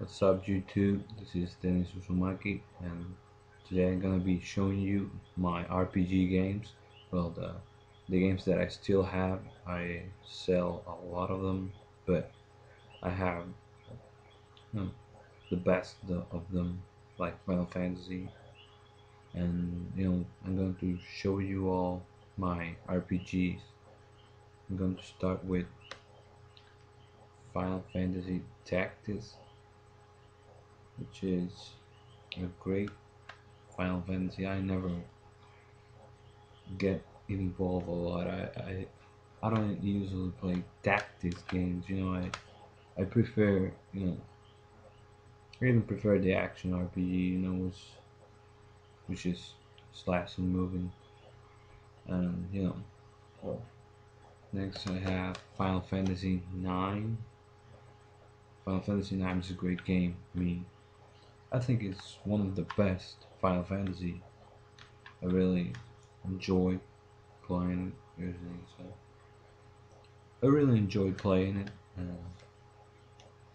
What's up YouTube? This is Dennis Uzumaki and today I'm gonna be showing you my RPG games. Well, the games that I still have. I sell a lot of them, but I have you know, the best of them, like Final Fantasy, and I'm going to show you all my RPGs. I'm going to start with Final Fantasy Tactics, which is a great Final Fantasy. I never get involved a lot. I don't usually play tactics games. I prefer I even prefer the action RPG. Which is slash and moving. And well, next I have Final Fantasy 9. Final Fantasy 9 is a great game. I think it's one of the best Final Fantasy. I really enjoy playing it usually. So I really enjoyed playing it, and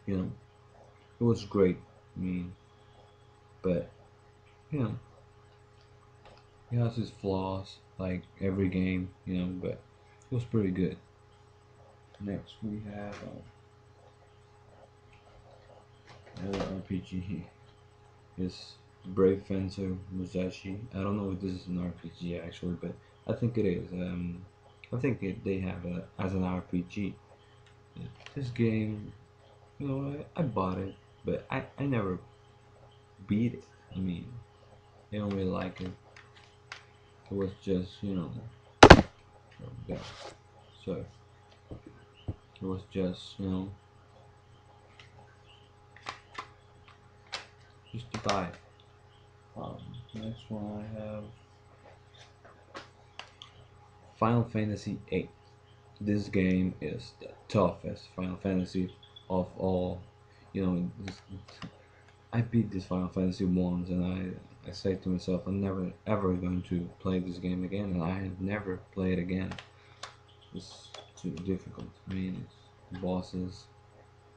you know, it was great. I mean, but you know, it has its flaws, like every game, but it was pretty good. Next, we have another RPG. It's Brave Fencer Musashi. I don't know if this is an RPG actually, but I think it is. They have it as an RPG. This game, I bought it, but I never beat it. I mean, I don't really like it. It was just, yeah. So it was just, just to buy. Next one I have Final Fantasy 8. This game is the toughest Final Fantasy of all. I beat this Final Fantasy once, and I say to myself, I'm never ever going to play this game again, and I have never played again. It's too difficult. I mean, it's bosses,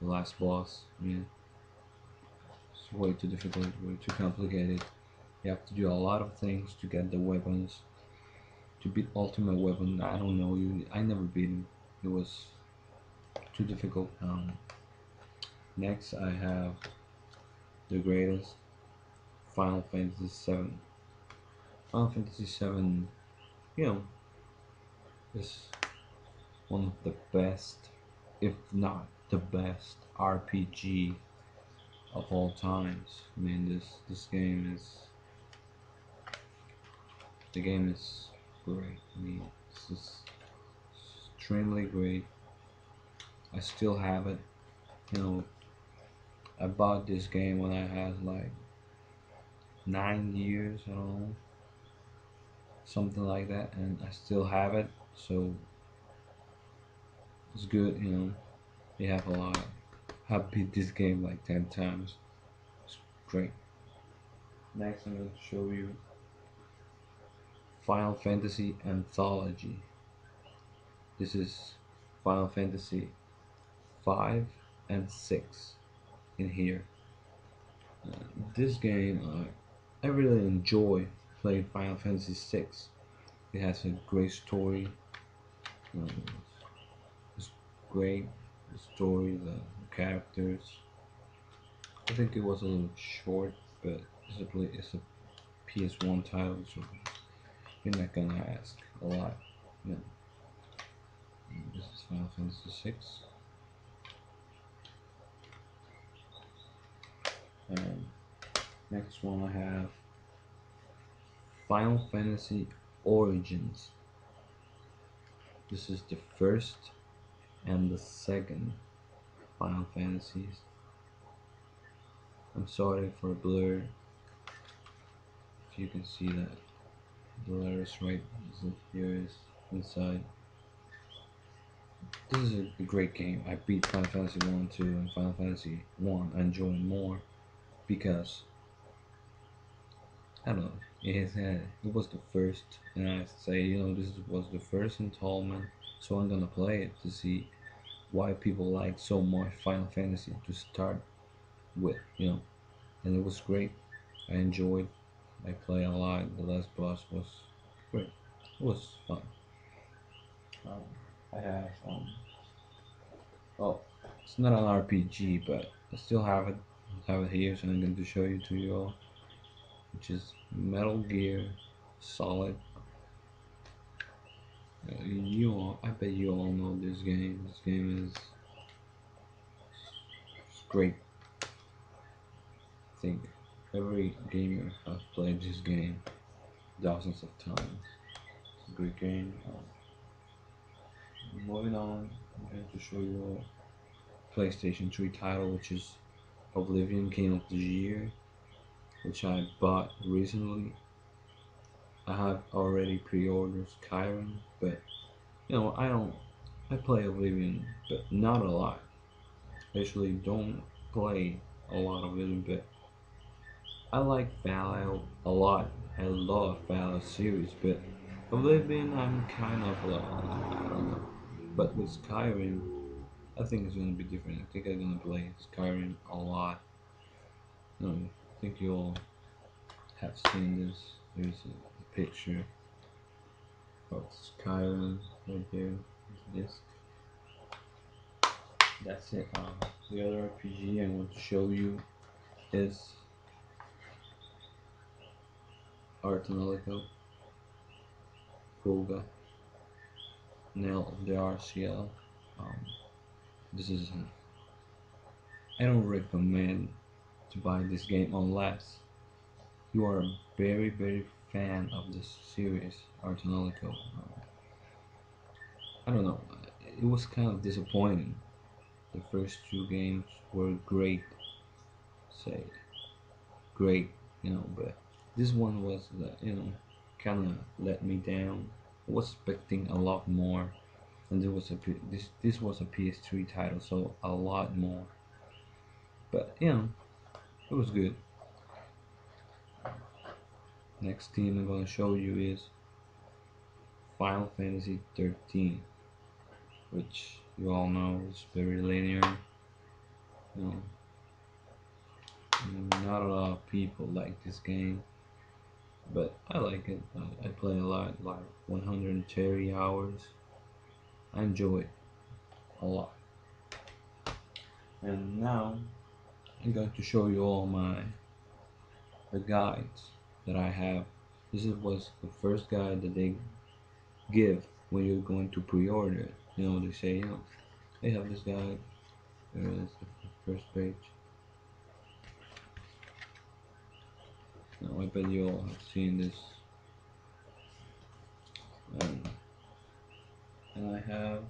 the last boss. I mean, it's way too difficult, way too complicated. You have to do a lot of things to get the weapons. To beat Ultimate Weapon, I don't know. I never beat him. It was too difficult. Next, I have the greatest Final Fantasy 7. Final Fantasy 7, you know, is one of the best, if not the best, RPG of all times. I mean, this game is the game is great. I mean, it's just extremely great. I still have it. You know, I bought this game when I had like 9 years. I don't know, something like that, and I still have it. So it's good. You have a lot. I've beat this game like 10 times. It's great. Next, I'm going to show you Final Fantasy Anthology. This is Final Fantasy 5 and 6 in here. This game, I really enjoy playing Final Fantasy 6. It has a great story. Um, it's great. The story, the characters. I think it was a little short, but it's a PS1 title, so you're not gonna ask a lot. You know, this is Final Fantasy 6. And next one I have Final Fantasy Origins. This is the first and the second Final Fantasies. I'm sorry for blur. If you can see that the letters right here is inside. This is a great game. I beat Final Fantasy 1, 2, and Final Fantasy 1. I enjoy more because I don't know. It was the first, and I say this was the first installment, so I'm gonna play it to see why people like so much Final Fantasy to start. with, and it was great. I enjoyed. I played a lot. The last boss was great. It was fun. Um, I have oh, it's not an RPG, but I still have it here, so I'm going to show you to you all, which is Metal Gear Solid. You all, I bet you all know this game. This game is great. I think every gamer has played this game dozens of times. It's a great game. Moving on, I'm going to show you a PlayStation 3 title, which is Oblivion Game of the Year, which I bought recently. I have already pre-ordered Skyrim, but I play Oblivion, but not a lot. I actually don't play a lot of it, but I like Fallout a lot. I love Fallout series, but Oblivion I'm kind of I don't know. But with Skyrim, I think it's gonna be different. I think I'm gonna play Skyrim a lot. I think you all have seen this. There's a picture of Skyrim right there. This. That's it. The other RPG I want to show you is Artanolico, Koga, Nail of the RCL. Um, this is. I don't recommend to buy this game unless you are a very fan of this series, Artanolico. I don't know. It was kind of disappointing. The first two games were great, say great, but this one was, kind of let me down. I was expecting a lot more, and this was a PS3 title, so a lot more. But it was good. Next team I'm gonna show you is Final Fantasy 13, which you all know is very linear. You know, not a lot of people like this game, but I like it. I play a lot, like 130 hours. I enjoy it a lot. And now I'm going to show you all the guides that I have. Was the first guide that they give when you're going to pre-order. They say, they have this guide. There it is, the first page. I bet you all have seen this. And I have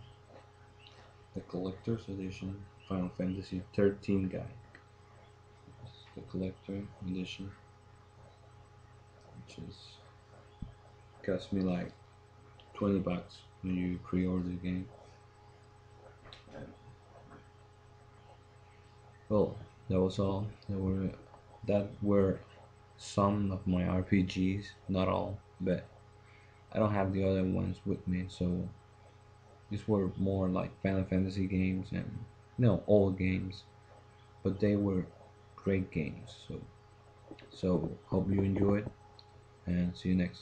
the collector's edition Final Fantasy 13 guide. This is the collector edition, which is cost me like $20 when you pre-order the game. Well, that was all. That were some of my RPGs, not all, but I don't have the other ones with me, so these were more like Final Fantasy games and old games, but they were great games. So hope you enjoyed, and see you next.